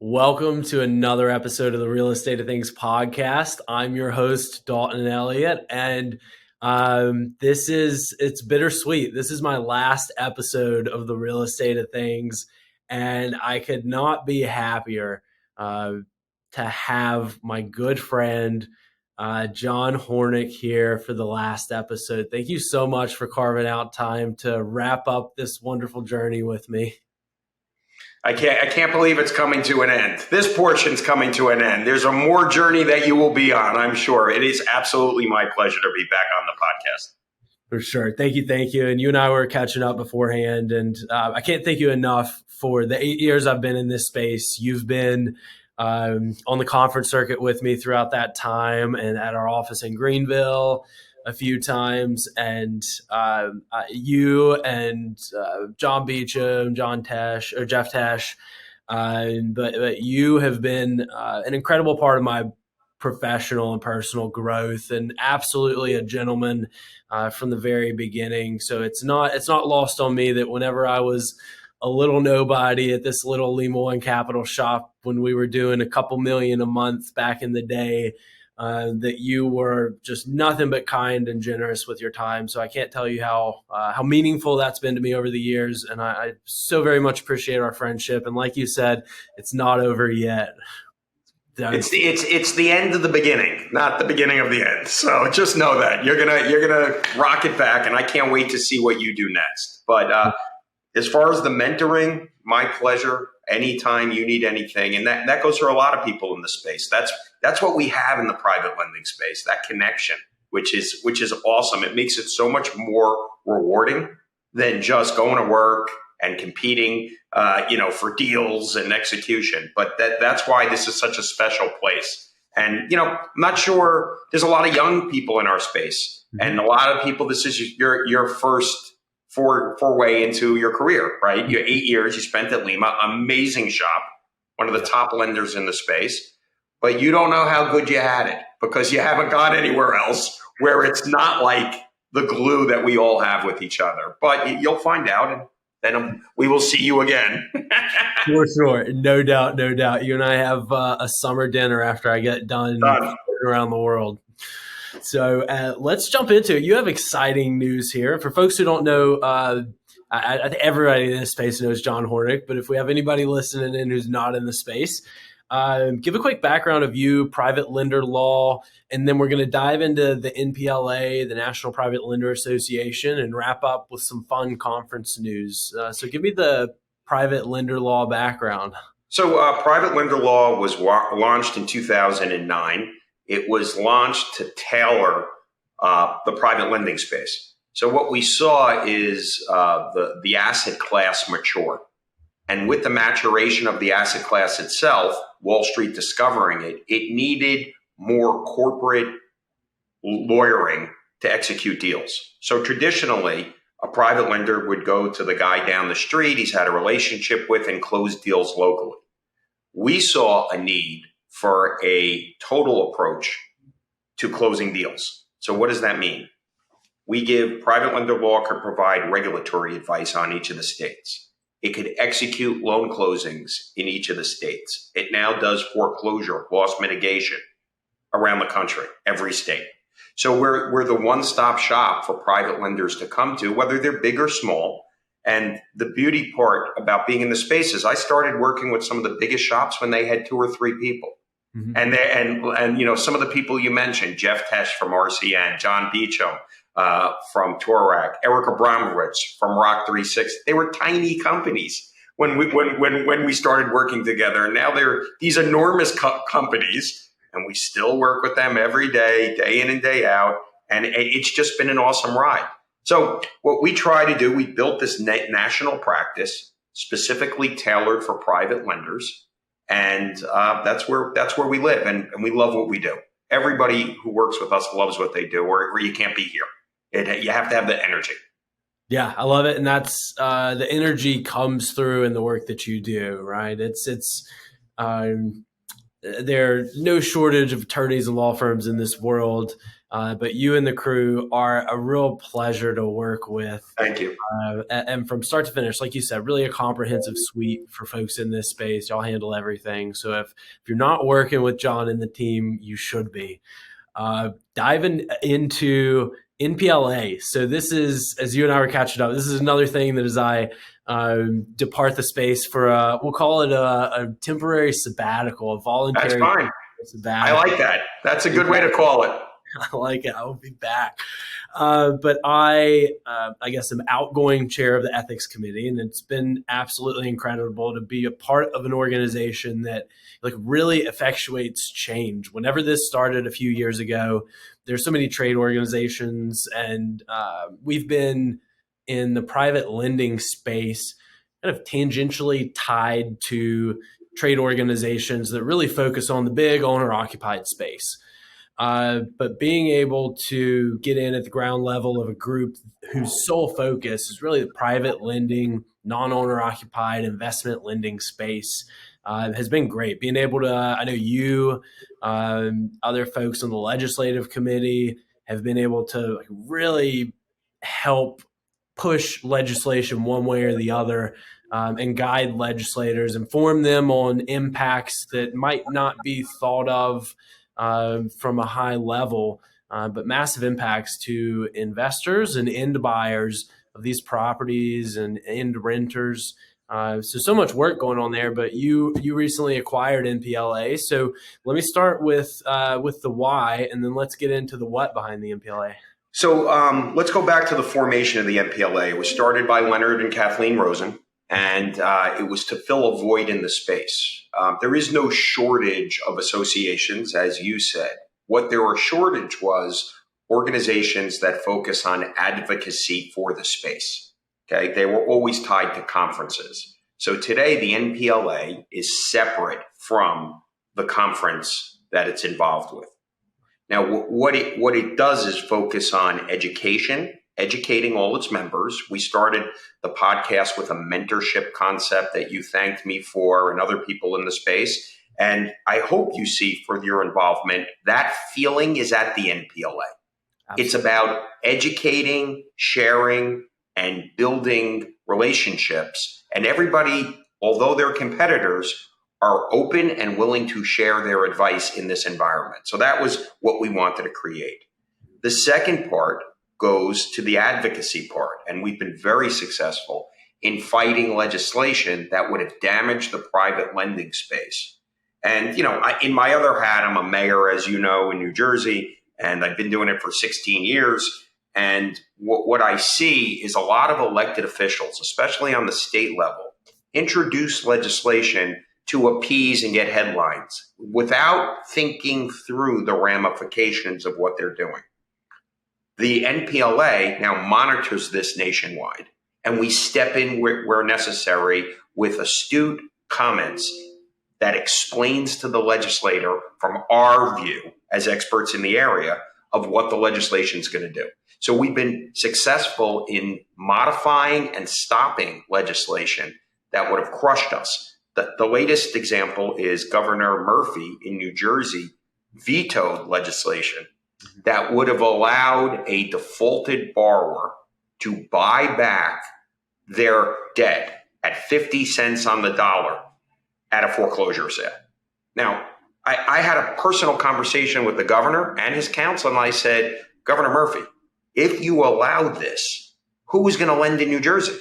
Welcome to another episode of the Real Estate of Things podcast. I'm your host, Dalton Elliott, and it's bittersweet. This is my last episode of the Real Estate of Things, and I could not be happier to have my good friend Jon Hornik here for the last episode. Thank you so much for carving out time to wrap up this wonderful journey with me. I can't believe it's coming to an end. This portion's coming to an end. There's a more journey that you will be on, I'm sure. It is absolutely my pleasure to be back on the podcast. For sure. Thank you. And you and I were catching up beforehand, and I can't thank you enough for the 8 years I've been in this space. You've been on the conference circuit with me throughout that time and at our office in Greenville a few times, and you and John Beecham, Jeff Tesh, but you have been an incredible part of my professional and personal growth, and absolutely a gentleman from the very beginning. So it's not lost on me that whenever I was a little nobody at this little Lima One Capital shop when we were doing a couple million a month back in the day, that you were just nothing but kind and generous with your time. So I can't tell you how meaningful that's been to me over the years. And I so very much appreciate our friendship. And like you said, it's not over yet. It's the end of the beginning, not the beginning of the end. So just know that you're gonna rock it back, and I can't wait to see what you do next. But as far as the mentoring, my pleasure. Anytime you need anything, and that goes for a lot of people in the space. That's what we have in the private lending space, that connection, which is awesome. It makes it so much more rewarding than just going to work and competing, for deals and execution. But that's why this is such a special place. And, I'm not sure, there's a lot of young people in our space, and a lot of people, this is your first foray into your career, right? You 8 years you spent at Lima, amazing shop, one of the top lenders in the space, but you don't know how good you had it because you haven't gone anywhere else where it's not like the glue that we all have with each other. But you'll find out, and then we will see you again. For sure. No doubt. You and I have a summer dinner after I get done around the world. So let's jump into it. You have exciting news here. For folks who don't know, I think everybody in this space knows Jon Hornik, but if we have anybody listening in who's not in the space, give a quick background of you, private lender law, and then we're going to dive into the NPLA, the National Private Lender Association, and wrap up with some fun conference news. So give me the private lender law background. So private lender law was launched in 2009. It was launched to tailor the private lending space. So what we saw is the asset class mature. And with the maturation of the asset class itself, Wall Street discovering it needed more corporate lawyering to execute deals. So traditionally, a private lender would go to the guy down the street he's had a relationship with and close deals locally. We saw a need for a total approach to closing deals. So what does that mean? We give private lender law could provide regulatory advice on each of the states. It could execute loan closings in each of the states. It now does foreclosure, loss mitigation around the country, every state. So we're the one-stop shop for private lenders to come to, whether they're big or small. And the beauty part about being in the space is I started working with some of the biggest shops when they had 2 or 3 people. Mm-hmm. And some of the people you mentioned, Jeff Tesh from RCN, John Beecham from Torac, Eric Abramovich from Rock 360. They were tiny companies when we started working together. And now they're these enormous companies, and we still work with them every day, day in and day out. And it's just been an awesome ride. So what we try to do, we built this national practice specifically tailored for private lenders. And that's where we live, and we love what we do. Everybody who works with us loves what they do, or you can't be here. You have to have the energy. Yeah, I love it, and that's the energy comes through in the work that you do, right? It's there are no shortage of attorneys and law firms in this world, but you and the crew are a real pleasure to work with. Thank you. And from start to finish, like you said, really a comprehensive suite for folks in this space. Y'all handle everything. So if you're not working with Jon and the team, you should be. Diving into NPLA. So this is, as you and I were catching up, this is another thing that as I depart the space for we'll call it a temporary sabbatical, a voluntary. That's fine. Sabbatical. I like that. That's a good way to call it. I like it. I will be back. But I guess I'm outgoing chair of the ethics committee, and it's been absolutely incredible to be a part of an organization that like really effectuates change. Whenever this started a few years ago, there's so many trade organizations, and we've been in the private lending space kind of tangentially tied to trade organizations that really focus on the big owner-occupied space. But being able to get in at the ground level of a group whose sole focus is really the private lending, non-owner occupied investment lending space has been great. Being able to, I know you, other folks on the legislative committee have been able to really help push legislation one way or the other, and guide legislators, inform them on impacts that might not be thought of from a high level, but massive impacts to investors and end buyers of these properties and end renters. So much work going on there, but you recently acquired NPLA. So let me start with the why, and then let's get into the what behind the NPLA. So let's go back to the formation of the NPLA. It was started by Leonard and Kathleen Rosen, and it was to fill a void in the space. There is no shortage of associations, as you said. What there was shortage was organizations that focus on advocacy for the space. Okay, they were always tied to conferences. So today, the NPLA is separate from the conference that it's involved with. Now, what it does is focus on educating all its members. We started the podcast with a mentorship concept that you thanked me for and other people in the space. And I hope you see for your involvement, that feeling is at the NPLA. Absolutely. It's about educating, sharing, and building relationships. And everybody, although they're competitors, are open and willing to share their advice in this environment. So that was what we wanted to create. The second part goes to the advocacy part. And we've been very successful in fighting legislation that would have damaged the private lending space. And, in my other hat, I'm a mayor, as you know, in New Jersey, and I've been doing it for 16 years. And what I see is a lot of elected officials, especially on the state level, introduce legislation to appease and get headlines without thinking through the ramifications of what they're doing. The NPLA now monitors this nationwide, and we step in where necessary with astute comments that explains to the legislator from our view as experts in the area of what the legislation is going to do. So we've been successful in modifying and stopping legislation that would have crushed us. The latest example is Governor Murphy in New Jersey vetoed legislation that would have allowed a defaulted borrower to buy back their debt at 50 cents on the dollar at a foreclosure sale. Now, I had a personal conversation with the governor and his counsel, and I said, Governor Murphy, if you allow this, who's going to lend in New Jersey?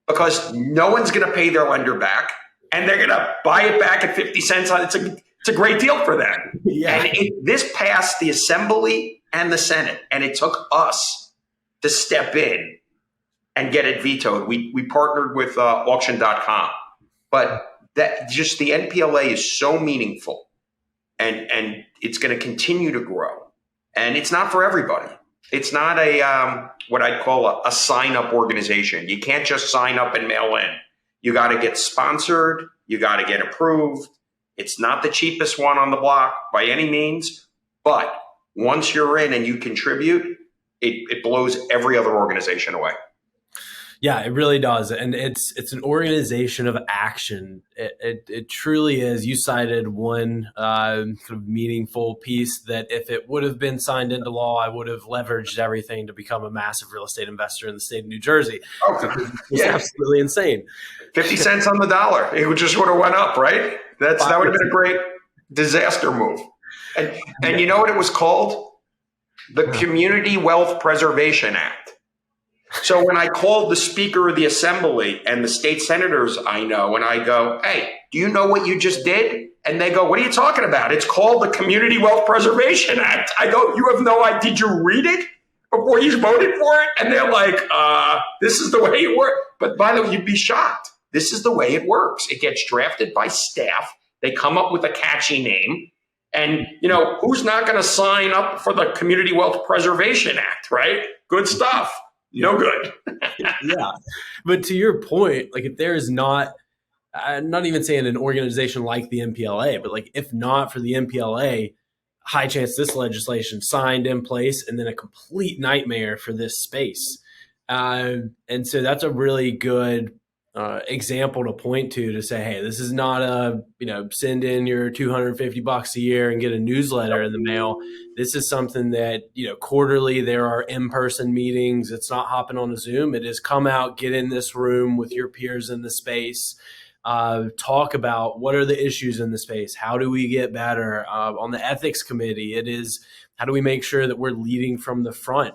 Because no one's going to pay their lender back, and they're going to buy it back at 50 cents. It's a great deal for them. Yeah. And this passed the Assembly and the Senate, and it took us to step in and get it vetoed. We partnered with auction.com. But that just the NPLA is so meaningful, and it's going to continue to grow. And it's not for everybody. It's not a what I'd call a sign-up organization. You can't just sign up and mail in. You got to get sponsored. You got to get approved. It's not the cheapest one on the block by any means, but once you're in and you contribute, it blows every other organization away. Yeah, it really does, and it's an organization of action. It truly is. You cited one sort of meaningful piece that if it would have been signed into law, I would have leveraged everything to become a massive real estate investor in the state of New Jersey. Oh, It's yeah. absolutely insane. 50 cents on the dollar. It just would have went up, right? That would have been a great disaster move. And you know what it was called? The Community Wealth Preservation Act. So when I called the Speaker of the Assembly and the state senators I know, and I go, hey, do you know what you just did? And they go, what are you talking about? It's called the Community Wealth Preservation Act. I go, you have no idea. Did you read it before you voted for it? And they're like, this is the way it works. But by the way, you'd be shocked. This is the way it works. It gets drafted by staff. They come up with a catchy name. And, who's not going to sign up for the Community Wealth Preservation Act, right? Good stuff. No good. Yeah. But to your point, like if there is not, I'm not even saying an organization like the NPLA, but like if not for the NPLA, high chance this legislation signed in place and then a complete nightmare for this space. And so that's a really good example to point to say, hey, this is not a, send in your $250 a year and get a newsletter in the mail. This is something that, quarterly there are in-person meetings. It's not hopping on a Zoom. It is come out, get in this room with your peers in the space, talk about what are the issues in the space. How do we get better? On the ethics committee, it is how do we make sure that we're leading from the front,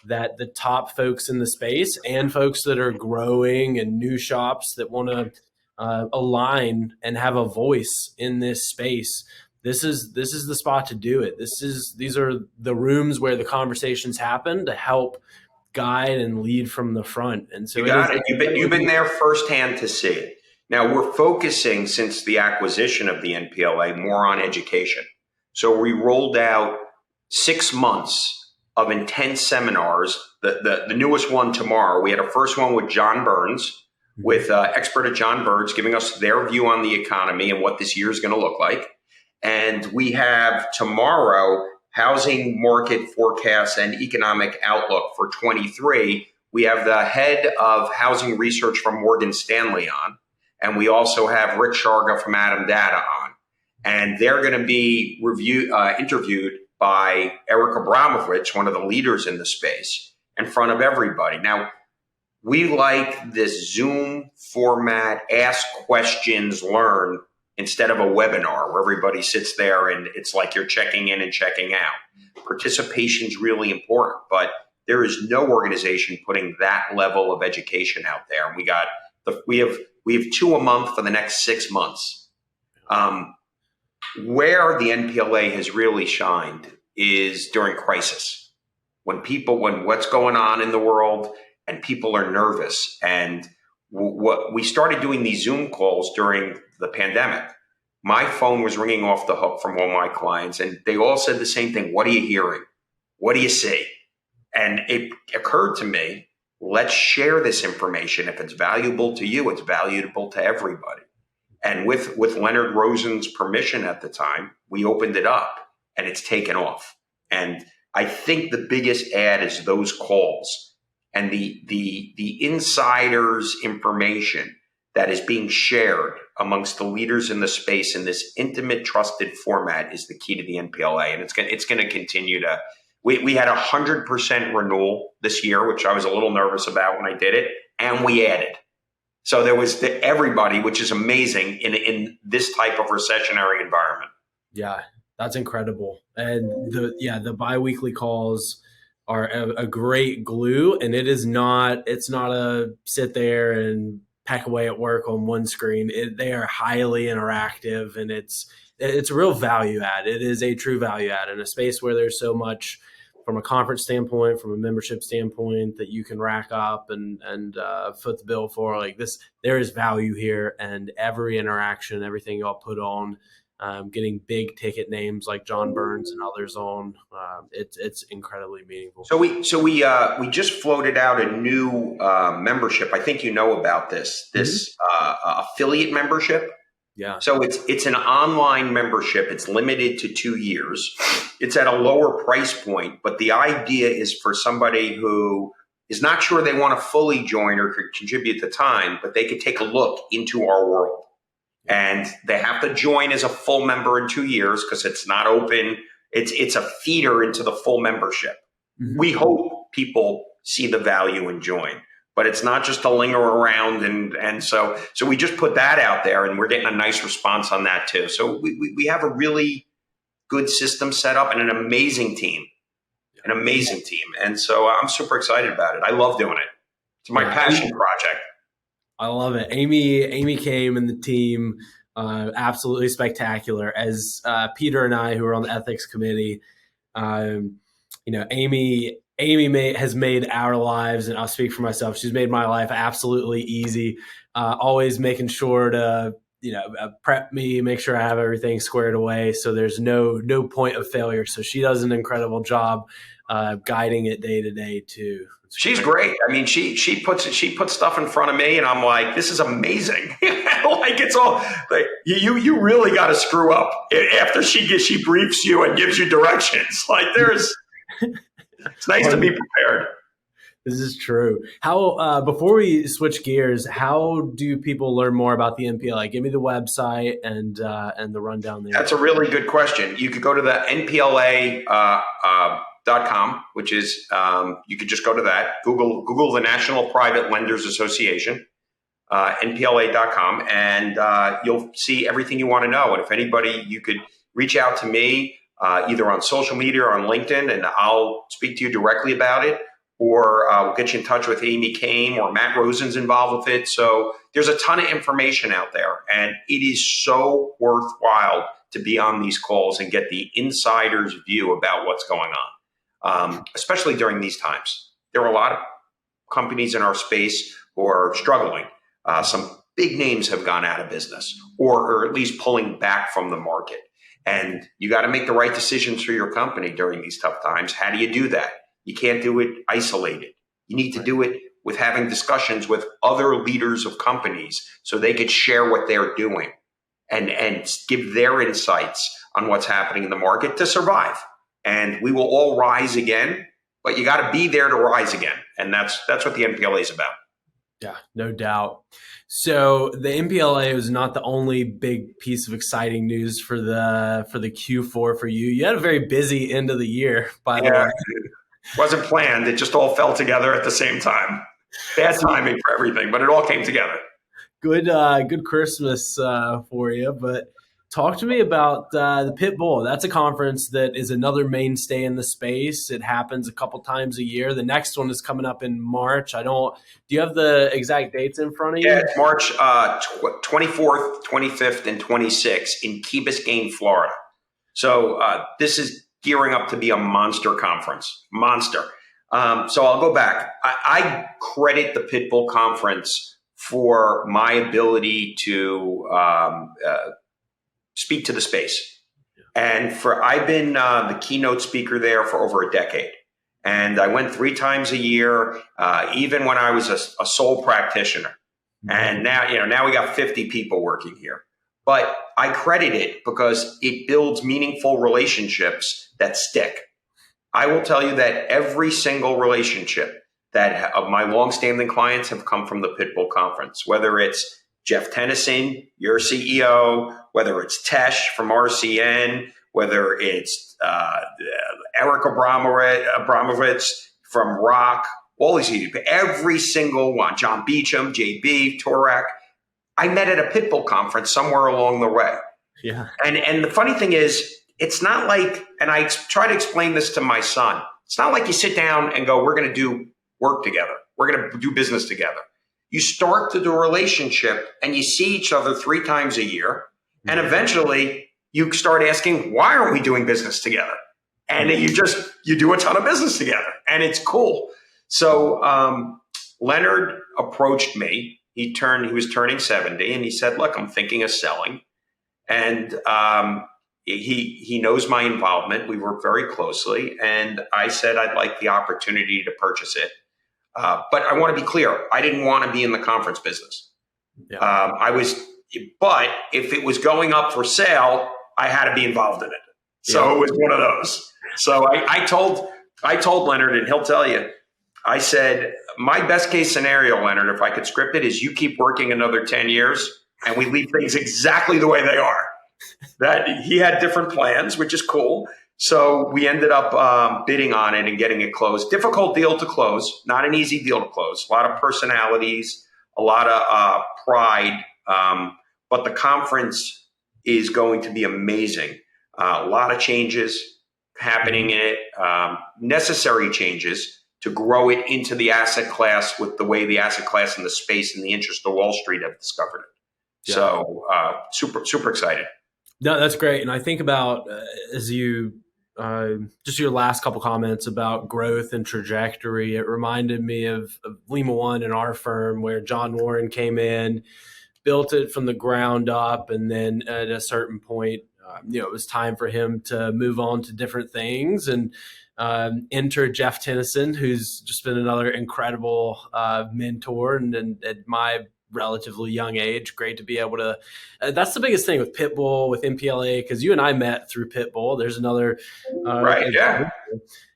that the top folks in the space and folks that are growing and new shops that want to align and have a voice in this space. This is the spot to do it. These are the rooms where the conversations happen to help guide and lead from the front. And so you got it. You've been there firsthand to see it. Now we're focusing since the acquisition of the NPLA more on education. So we rolled out 6 months of intense seminars. The newest one tomorrow. We had a first one with John Burns, with expert at John Burns, giving us their view on the economy and what this year is going to look like. And we have tomorrow housing market forecasts and economic outlook for 23. We have the head of housing research from Morgan Stanley on, and we also have Rick Sharga from Adam Data on, and they're going to be interviewed by Eric Abramovich, one of the leaders in the space, in front of everybody. Now, we like this Zoom format, ask questions, learn, instead of a webinar where everybody sits there and it's like you're checking in and checking out. Participation is really important, but there is no organization putting that level of education out there. And we have 2 a month for the next 6 months. Where the NPLA has really shined is during crisis, when what's going on in the world and people are nervous. And what we started doing these Zoom calls during the pandemic. My phone was ringing off the hook from all my clients, and they all said the same thing. What are you hearing? What do you see? And it occurred to me, let's share this information. If it's valuable to you, it's valuable to everybody. And with Leonard Rosen's permission at the time, we opened it up and it's taken off. And I think the biggest add is those calls and the insiders information that is being shared amongst the leaders in the space in this intimate, trusted format is the key to the NPLA. And it's going to continue to, we had 100% renewal this year, which I was a little nervous about when I did it. And we added. So there was everybody, which is amazing in this type of recessionary environment. Yeah, that's incredible. And the biweekly calls are a great glue. And it's not a sit there and peck away at work on one screen. They are highly interactive, and it's a real value add. It is a true value add in a space where there's so much from a conference standpoint, from a membership standpoint, that you can rack up and foot the bill for. Like this, there is value here, and every interaction, everything y'all put on, getting big ticket names like John Burns and others on, it's incredibly meaningful. So we just floated out a new membership. I think you know about this affiliate membership. Yeah. So it's an online membership. It's limited to 2 years. It's at a lower price point, but the idea is for somebody who is not sure they want to fully join or could contribute the time, but they could take a look into our world. And they have to join as a full member in 2 years because it's not open. It's a feeder into the full membership. Mm-hmm. We hope people see the value and join, but it's not just to linger around. And so we just put that out there, and we're getting a nice response on that too. So we have a really good system set up and an amazing team. And so I'm super excited about it. I love doing it. It's my passion project. I love it. Amy came and the team, absolutely spectacular. As Peter and I, who are on the ethics committee, Amy has made our lives, and I'll speak for myself, she's made my life absolutely easy. Always making sure to prep me, make sure I have everything squared away, so there's no point of failure. So she does an incredible job guiding it day to day too. She's great. I mean, she puts stuff in front of me, and I'm like, this is amazing. Like, it's all like you really got to screw up after she briefs you and gives you directions. Like, it's nice to be prepared. This is true. How before we switch gears, how do people learn more about the NPLA? Give me the website and the rundown there. That's a really good question. You could go to the NPLA. .com, which is you could just go to that. Google the National Private Lenders Association, NPLA.com, and you'll see everything you want to know. And if anybody, you could reach out to me either on social media or on LinkedIn, and I'll speak to you directly about it, or we'll get you in touch with Amy Kame, or Matt Rosen's involved with it. So there's a ton of information out there, and it is so worthwhile to be on these calls and get the insider's view about what's going on. Especially during these times. There are a lot of companies in our space who are struggling. Some big names have gone out of business or at least pulling back from the market. And you got to make the right decisions for your company during these tough times. How do you do that? You can't do it isolated. You need to do it with having discussions with other leaders of companies so they could share what they're doing and give their insights on what's happening in the market to survive. And we will all rise again, but you got to be there to rise again. And that's what the NPLA is about. Yeah, no doubt. So the NPLA was not the only big piece of exciting news for the Q4 for you. You had a very busy end of the year, by the way. It wasn't planned. It just all fell together at the same time. Bad timing for everything, but it all came together. Good Christmas for you, but talk to me about the Pitbull. That's a conference that is another mainstay in the space. It happens a couple times a year. The next one is coming up in March. Do you have the exact dates in front of you? Yeah, it's March 24th, 25th, and 26th in Key Biscayne, Florida. So this is gearing up to be a monster conference. Monster. So I'll go back. I credit the Pitbull conference for my ability to speak to the space. And I've been the keynote speaker there for over a decade. And I went 3 times a year, even when I was a sole practitioner. And now we got 50 people working here. But I credit it because it builds meaningful relationships that stick. I will tell you that every single relationship that of my longstanding clients have come from the Pitbull conference, whether it's Jeff Tennyson, your CEO, whether it's Tesh from RCN, whether it's Eric Abramovich from Rock, all these people, every single one, John Beecham, JB, Torak, I met at a Pitbull conference somewhere along the way. Yeah. And the funny thing is, it's not like, and I try to explain this to my son, it's not like you sit down and go, we're going to do work together. We're going to do business together. You start to do a relationship and you see each other 3 times a year. And eventually you start asking, why aren't we doing business together? And then you do a ton of business together and it's cool. So Leonard approached me. He was turning 70 and he said, look, I'm thinking of selling. And he knows my involvement. We work very closely. And I said, I'd like the opportunity to purchase it. But I want to be clear. I didn't want to be in the conference business. Yeah. But if it was going up for sale, I had to be involved in it. So It was one of those. So I told Leonard, and he'll tell you, I said, my best case scenario, Leonard, if I could script it, is you keep working another 10 years and we leave things exactly the way they are. That he had different plans, which is cool. So we ended up bidding on it and getting it closed. Difficult deal to close, not an easy deal to close. A lot of personalities, a lot of pride, but the conference is going to be amazing. A lot of changes happening in it, necessary changes to grow it into the asset class with the way the asset class and the space and the interest of Wall Street have discovered it. Yeah. So super excited. No, that's great. And I think about as you just your last couple comments about growth and trajectory, it reminded me of Lima One in our firm where Jon Hornik came in, built it from the ground up, and then at a certain point, it was time for him to move on to different things and enter Jeff Tennyson, who's just been another incredible mentor and at my relatively young age. Great to be able to that's the biggest thing with Pitbull, with NPLA, because you and I met through Pitbull. There's another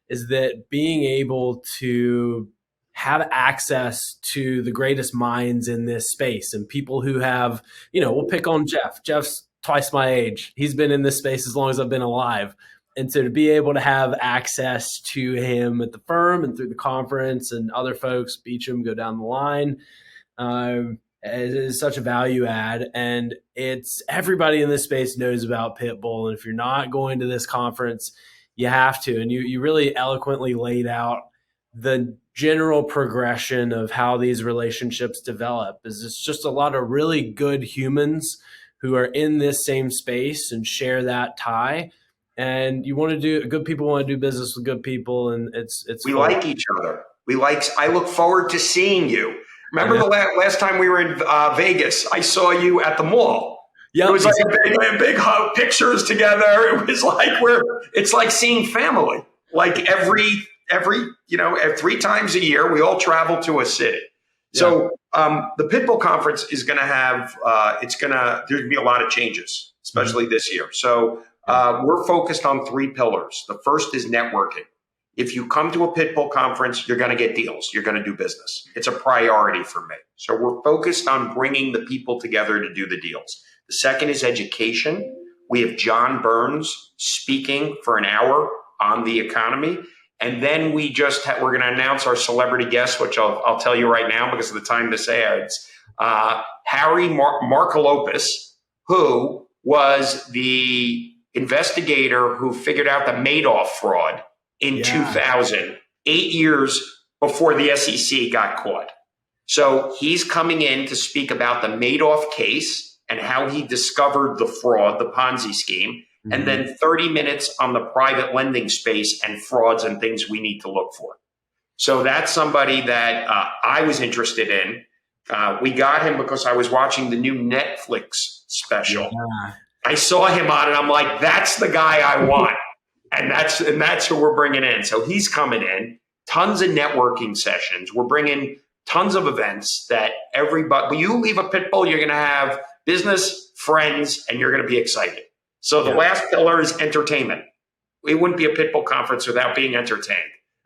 is that being able to have access to the greatest minds in this space and people who have, we'll pick on Jeff. Jeff's twice my age. He's been in this space as long as I've been alive. And so to be able to have access to him at the firm and through the conference and other folks, Beecham, go down the line, it is such a value add. And it's everybody in this space knows about Pitbull. And if you're not going to this conference, you have to. And you really eloquently laid out the general progression of how these relationships develop. Is it's just a lot of really good humans who are in this same space and share that tie. And good people want to do business with good people. And we like each other. I look forward to seeing you. Remember the last time we were in Vegas, I saw you at the mall. Yeah, it was like a big hug, pictures together. It was like it's like seeing family. Like every 3 times a year, we all travel to a city. Yeah. So the Pitbull conference is going to have there's going to be a lot of changes, especially this year. So we're focused on 3 pillars. The first is networking. If you come to a Pitbull conference, you're going to get deals. You're going to do business. It's a priority for me. So we're focused on bringing the people together to do the deals. The second is education. We have John Burns speaking for an hour on the economy. And then we're going to announce our celebrity guest, which I'll tell you right now because of the time to say it. It's Harry Markolopoulos, who was the investigator who figured out the Madoff fraud in 2000, 8 years before the SEC got caught. So he's coming in to speak about the Madoff case and how he discovered the fraud, the Ponzi scheme, and then 30 minutes on the private lending space and frauds and things we need to look for. So that's somebody that I was interested in. We got him because I was watching the new Netflix special. Yeah. I saw him on it. I'm like, that's the guy I want. And that's who we're bringing in. So he's coming in, tons of networking sessions. We're bringing tons of events that everybody, when you leave a Pitbull, you're going to have business, friends, and you're going to be excited. So the last pillar is entertainment. It wouldn't be a Pitbull conference without being entertained.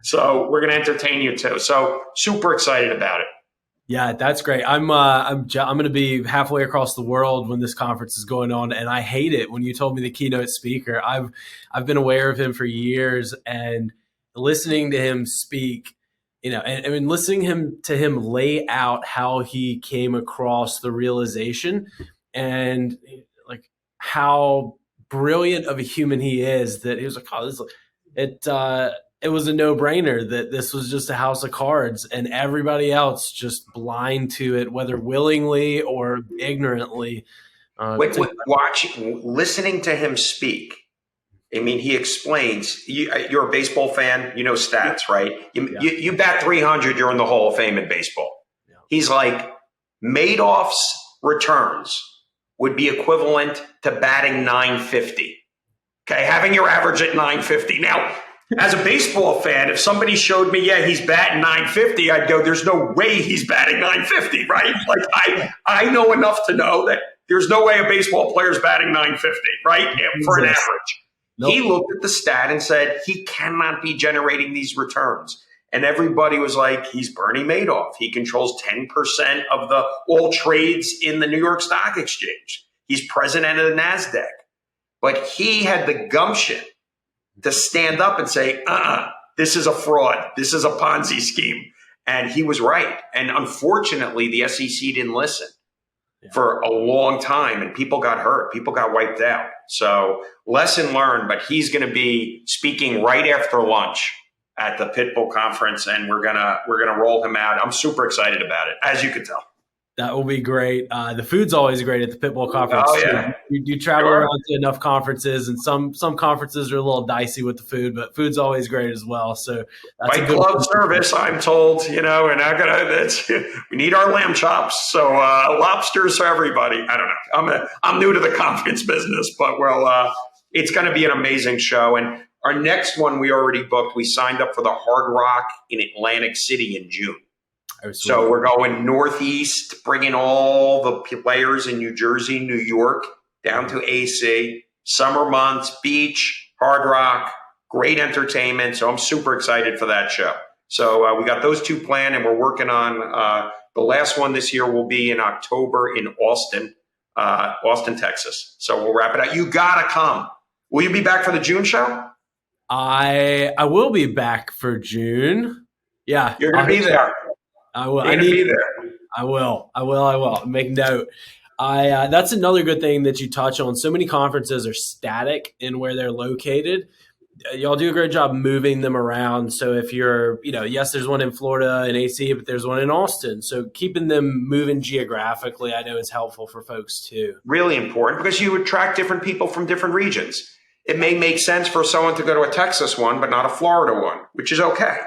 So we're going to entertain you too. So super excited about it. Yeah, that's great. I'm going to be halfway across the world when this conference is going on, and I hate it when you told me the keynote speaker. I've been aware of him for years, and listening to him speak, and listening to him lay out how he came across the realization, and like how brilliant of a human he is. That he was like, it was a no-brainer that this was just a house of cards and everybody else just blind to it, whether willingly or ignorantly. Listening to him speak, I mean, he explains, you're a baseball fan, you know stats, right? You bat 300, you're in the Hall of Fame in baseball. Yeah. He's like, Madoff's returns would be equivalent to batting 950. Okay, having your average at 950. Now, as a baseball fan, if somebody showed me, he's batting 950, I'd go, there's no way he's batting 950, right? Like I know enough to know that there's no way a baseball player's batting 950, right? For an average. Nope. He looked at the stat and said, he cannot be generating these returns. And everybody was like, he's Bernie Madoff. He controls 10% of all trades in the New York Stock Exchange. He's president of the NASDAQ. But he had the gumption to stand up and say, this is a fraud. This is a Ponzi scheme. And he was right. And unfortunately, the SEC didn't listen for a long time, and people got hurt. People got wiped out. So lesson learned, but he's going to be speaking right after lunch at the Pitbull conference, and we're gonna roll him out. I'm super excited about it, as you can tell. That will be great. The food's always great at the Pitbull conference. Oh, yeah. You travel around to enough conferences, and some conferences are a little dicey with the food, but food's always great as well. So that's White glove service, I'm told. We're not gonna. We need our lamb chops. So lobsters for everybody. I don't know. I'm new to the conference business, but it's going to be an amazing show. And our next one we already booked. We signed up for the Hard Rock in Atlantic City in June. So we're going northeast, bringing all the players in New Jersey, New York, down to AC, summer months, beach, Hard Rock, great entertainment. So I'm super excited for that show. So we got those two planned, and we're working on the last one this year will be in October in Austin, Texas. So we'll wrap it out. You got to come. Will you be back for the June show? I will be back for June. Yeah. You're going to be there. I will. I need there. I will. Make note. That's another good thing that you touch on. So many conferences are static in where they're located. Y'all do a great job moving them around. So if you're, yes, there's one in Florida and AC, but there's one in Austin. So keeping them moving geographically, I know is helpful for folks too. Really important because you attract different people from different regions. It may make sense for someone to go to a Texas one, but not a Florida one, which is okay.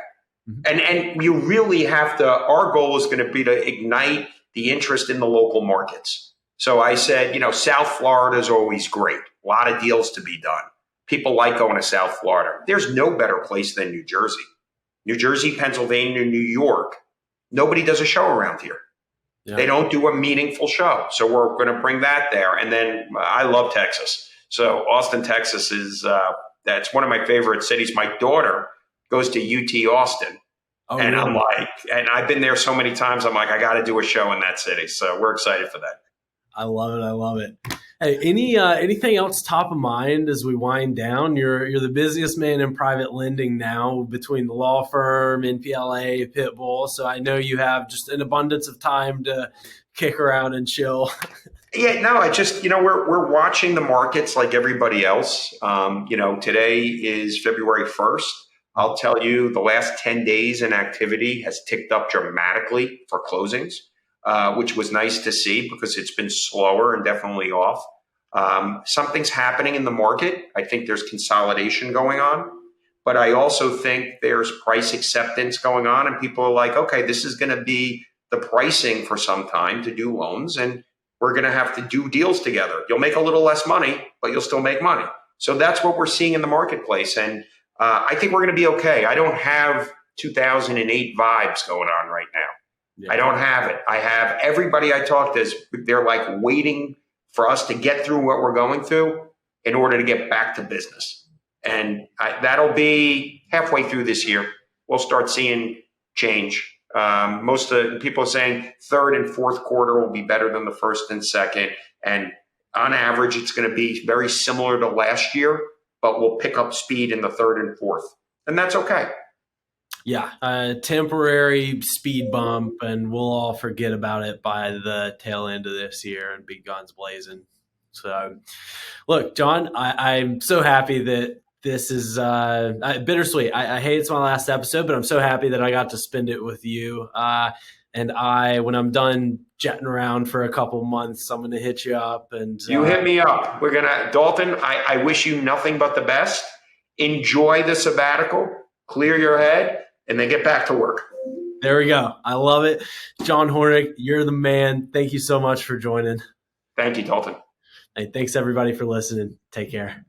And you really have to, our goal is going to be to ignite the interest in the local markets. So I said, South Florida is always great. A lot of deals to be done. People like going to South Florida. There's no better place than New Jersey. New Jersey, Pennsylvania, New York. Nobody does a show around here. Yeah. They don't do a meaningful show. So we're going to bring that there. And then I love Texas. So Austin, Texas that's one of my favorite cities. My daughter goes to UT Austin. Oh, and really? And I've been there so many times. I'm like, I got to do a show in that city. So we're excited for that. I love it. Hey, anything else top of mind as we wind down? You're the busiest man in private lending now between the law firm, NPLA, Pitbull. So I know you have just an abundance of time to kick around and chill. Yeah, no, I just, we're watching the markets like everybody else. Today is February 1st. I'll tell you the last 10 days in activity has ticked up dramatically for closings, which was nice to see because it's been slower and definitely off. Something's happening in the market. I think there's consolidation going on, but I also think there's price acceptance going on and people are like, okay, this is going to be the pricing for some time to do loans and we're going to have to do deals together. You'll make a little less money, but you'll still make money. So that's what we're seeing in the marketplace. And I think we're going to be okay. I don't have 2008 vibes going on right now. Yeah. I don't have it. I have everybody I talk to, they're like waiting for us to get through what we're going through in order to get back to business. And that'll be halfway through this year. We'll start seeing change. Most of the people are saying third and fourth quarter will be better than the first and second. And on average, it's going to be very similar to last year, but we'll pick up speed in the third and fourth. And that's okay. Yeah, a temporary speed bump, and we'll all forget about it by the tail end of this year and be guns blazing. So, look, Jon, I'm so happy that this is bittersweet. I hate it's my last episode, but I'm so happy that I got to spend it with you. And when I'm done jetting around for a couple months, I'm going to hit you up. And you hit me up. We're going to, Dalton, I wish you nothing but the best. Enjoy the sabbatical, clear your head, and then get back to work. There we go. I love it. Jon Hornik, you're the man. Thank you so much for joining. Thank you, Dalton. Hey, thanks everybody for listening. Take care.